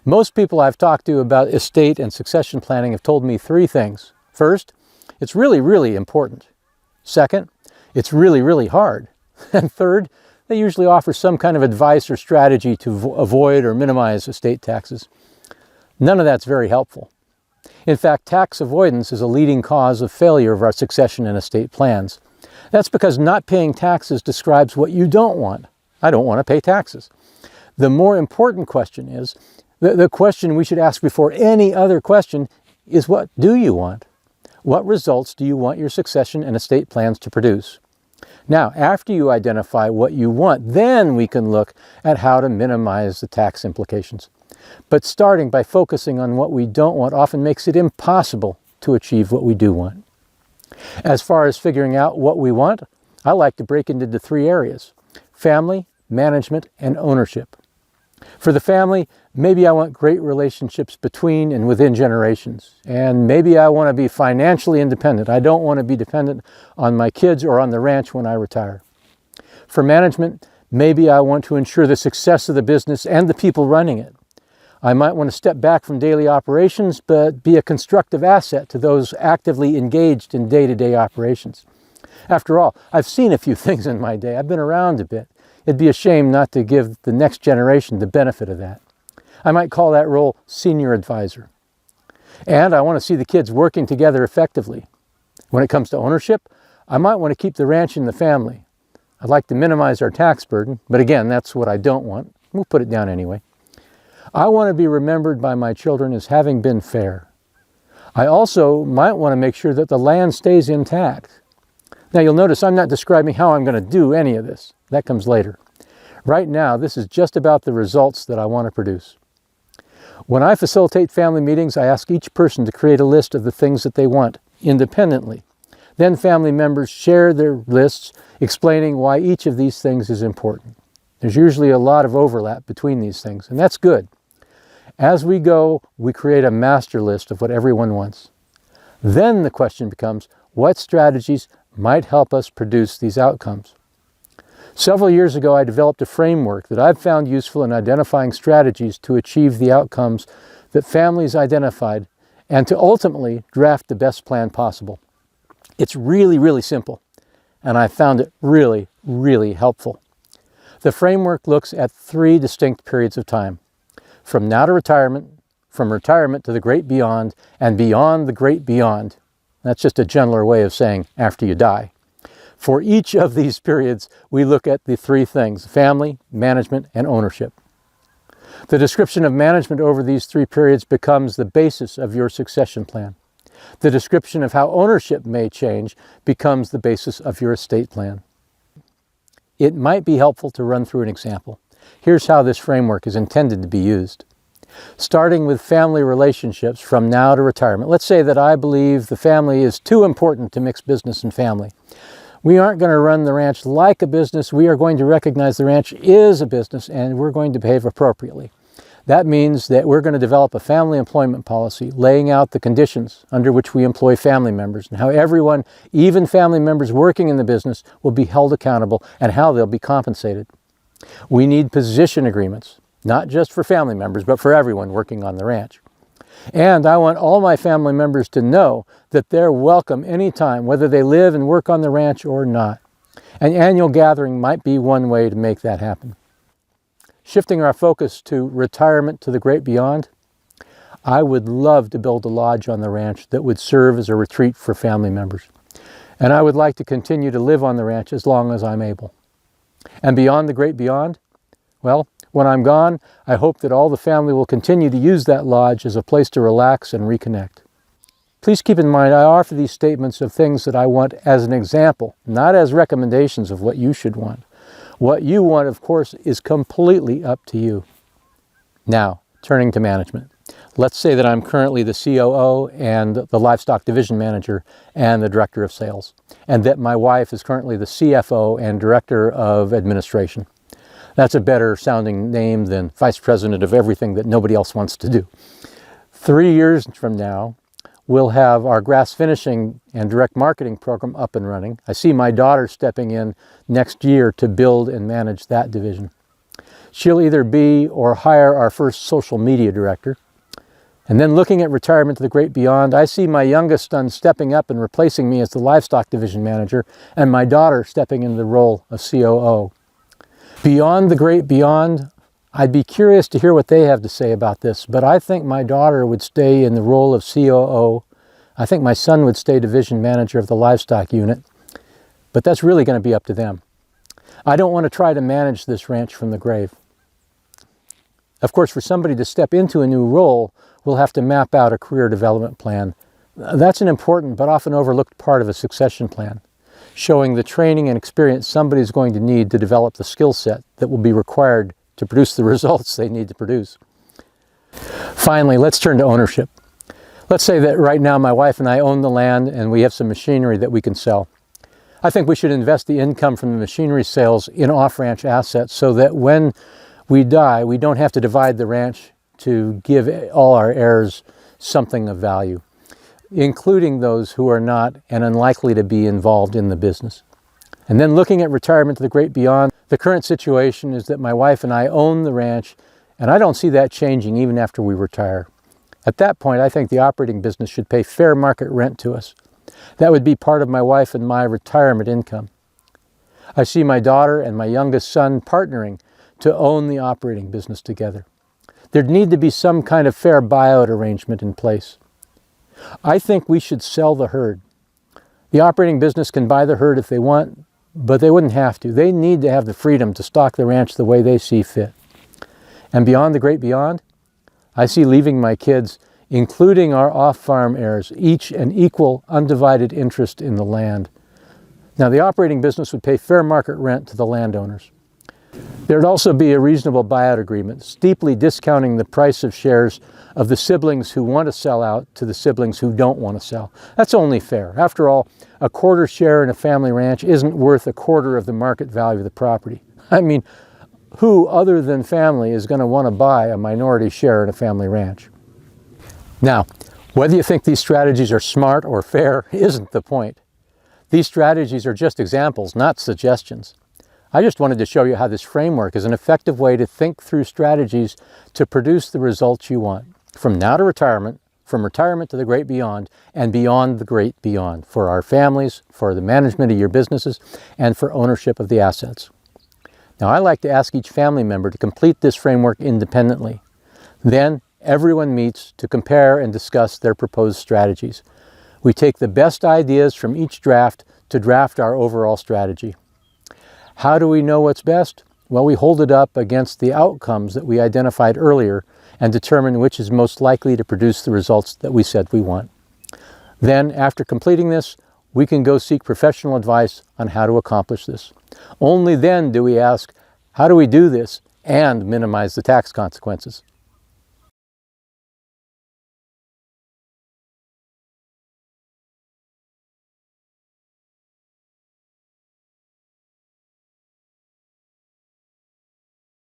Most people I've talked to about estate and succession planning have told me three things. First, it's really, really important. Second, it's really, really hard. And third, they usually offer some kind of advice or strategy to avoid or minimize estate taxes. None of that's very helpful. In fact, tax avoidance is a leading cause of failure of our succession and estate plans. That's because not paying taxes describes what you don't want. I don't want to pay taxes. The more important question is, the question we should ask before any other question is, what do you want? What results do you want your succession and estate plans to produce? Now, after you identify what you want, then we can look at how to minimize the tax implications. But starting by focusing on what we don't want often makes it impossible to achieve what we do want. As far as figuring out what we want, I like to break it into three areas: family, management, and ownership. For the family, maybe I want great relationships between and within generations. And maybe I want to be financially independent. I don't want to be dependent on my kids or on the ranch when I retire. For management, maybe I want to ensure the success of the business and the people running it. I might want to step back from daily operations, but be a constructive asset to those actively engaged in day-to-day operations. After all, I've seen a few things in my day. I've been around a bit. It'd be a shame not to give the next generation the benefit of that. I might call that role senior advisor. And I want to see the kids working together effectively. When it comes to ownership, I might want to keep the ranch in the family. I'd like to minimize our tax burden, but again, that's what I don't want. We'll put it down anyway. I want to be remembered by my children as having been fair. I also might want to make sure that the land stays intact. Now you'll notice I'm not describing how I'm going to do any of this. That comes later. Right now, this is just about the results that I want to produce. When I facilitate family meetings, I ask each person to create a list of the things that they want independently. Then family members share their lists, explaining why each of these things is important. There's usually a lot of overlap between these things, and that's good. As we go, we create a master list of what everyone wants. Then the question becomes, what strategies might help us produce these outcomes? Several years ago, I developed a framework that I've found useful in identifying strategies to achieve the outcomes that families identified and to ultimately draft the best plan possible. It's really, really simple, and I found it really, really helpful. The framework looks at three distinct periods of time: from now to retirement, from retirement to the great beyond, and beyond the great beyond. That's just a gentler way of saying after you die. For each of these periods, we look at the three things: family, management, and ownership. The description of management over these three periods becomes the basis of your succession plan. The description of how ownership may change becomes the basis of your estate plan. It might be helpful to run through an example. Here's how this framework is intended to be used. Starting with family relationships from now to retirement. Let's say that I believe the family is too important to mix business and family. We aren't going to run the ranch like a business. We are going to recognize the ranch is a business, and we're going to behave appropriately. That means that we're going to develop a family employment policy, laying out the conditions under which we employ family members and how everyone, even family members working in the business, will be held accountable and how they'll be compensated. We need position agreements, not just for family members, but for everyone working on the ranch. And I want all my family members to know that they're welcome anytime, whether they live and work on the ranch or not. An annual gathering might be one way to make that happen. Shifting our focus to retirement to the great beyond, I would love to build a lodge on the ranch that would serve as a retreat for family members. And I would like to continue to live on the ranch as long as I'm able. And beyond the great beyond, well, when I'm gone, I hope that all the family will continue to use that lodge as a place to relax and reconnect. Please keep in mind, I offer these statements of things that I want as an example, not as recommendations of what you should want. What you want, of course, is completely up to you. Now, turning to management. Let's say that I'm currently the COO and the livestock division manager and the director of sales, and that my wife is currently the CFO and director of administration. That's a better sounding name than vice president of everything that nobody else wants to do. 3 years from now, we'll have our grass finishing and direct marketing program up and running. I see my daughter stepping in next year to build and manage that division. She'll either be or hire our first social media director. And then looking at retirement to the great beyond, I see my youngest son stepping up and replacing me as the livestock division manager, and my daughter stepping into the role of COO. Beyond the great beyond, I'd be curious to hear what they have to say about this, but I think my daughter would stay in the role of COO. I think my son would stay division manager of the livestock unit, but that's really going to be up to them. I don't want to try to manage this ranch from the grave. Of course, for somebody to step into a new role, we'll have to map out a career development plan. That's an important but often overlooked part of a succession plan, showing the training and experience somebody's going to need to develop the skill set that will be required to produce the results they need to produce. Finally, let's turn to ownership. Let's say that right now my wife and I own the land and we have some machinery that we can sell. I think we should invest the income from the machinery sales in off-ranch assets so that when we die, we don't have to divide the ranch to give all our heirs something of value, including those who are not and unlikely to be involved in the business. And then looking at retirement to the great beyond, the current situation is that my wife and I own the ranch, and I don't see that changing even after we retire. At that point, I think the operating business should pay fair market rent to us. That would be part of my wife and my retirement income. I see my daughter and my youngest son partnering to own the operating business together. There'd need to be some kind of fair buyout arrangement in place. I think we should sell the herd. The operating business can buy the herd if they want, but they wouldn't have to. They need to have the freedom to stock the ranch the way they see fit. And beyond the great beyond, I see leaving my kids, including our off-farm heirs, each an equal, undivided interest in the land. Now, the operating business would pay fair market rent to the landowners. There'd also be a reasonable buyout agreement, steeply discounting the price of shares of the siblings who want to sell out to the siblings who don't want to sell. That's only fair. After all, a quarter share in a family ranch isn't worth a quarter of the market value of the property. I mean, who other than family is going to want to buy a minority share in a family ranch? Now, whether you think these strategies are smart or fair isn't the point. These strategies are just examples, not suggestions. I just wanted to show you how this framework is an effective way to think through strategies to produce the results you want. From now to retirement, from retirement to the great beyond, and beyond the great beyond, for our families, for the management of your businesses, and for ownership of the assets. Now, I like to ask each family member to complete this framework independently. Then, everyone meets to compare and discuss their proposed strategies. We take the best ideas from each draft to draft our overall strategy. How do we know what's best? Well, we hold it up against the outcomes that we identified earlier and determine which is most likely to produce the results that we said we want. Then, after completing this, we can go seek professional advice on how to accomplish this. Only then do we ask, how do we do this and minimize the tax consequences?